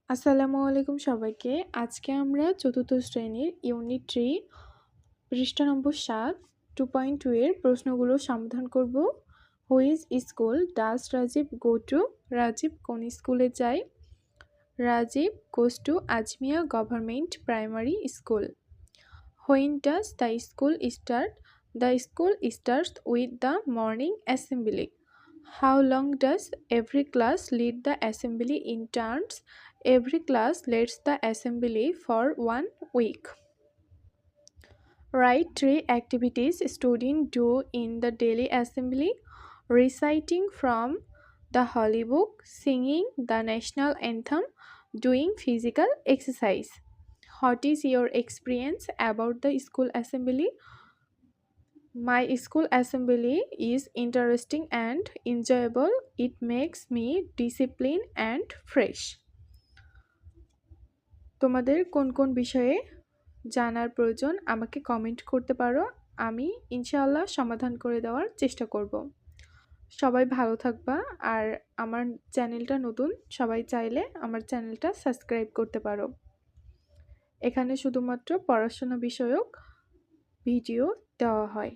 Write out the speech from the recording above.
আসসালামু আলাইকুম সবাইকে। আজকে আমরা চতুর্থ শ্রেণীর ইউনিট 3 পৃষ্ঠা নম্বর 7 2.2 এর প্রশ্নগুলো সমাধান করব। Which school does Rajiv go to? Rajiv কোন স্কুলে যায়? Rajiv goes to Azmia government primary school. When does the school start? The school starts with the morning assembly. How long does every class lead the assembly in turns? Every class leads the assembly for 1 week. Write 3 activities students do in the daily assembly: reciting from the holy book, singing the national anthem, doing physical exercise. What is your experience about the school assembly? My school assembly is interesting and enjoyable. It makes me disciplined and fresh. তোমাদের কোন কোন বিষয়ে জানার প্রয়োজন আমাকে comment করতে পারো। আমি ইনশাআল্লাহ সমাধান করে দেওয়ার চেষ্টা করব। সবাই ভালো থাকবা। আর আমার চ্যানেলটা নতুন, সবাই চাইলে আমার চ্যানেলটা সাবস্ক্রাইব করতে পারো। এখানে শুধুমাত্র পড়াশোনা বিষয়ক ভিডিও দেওয়া হয়।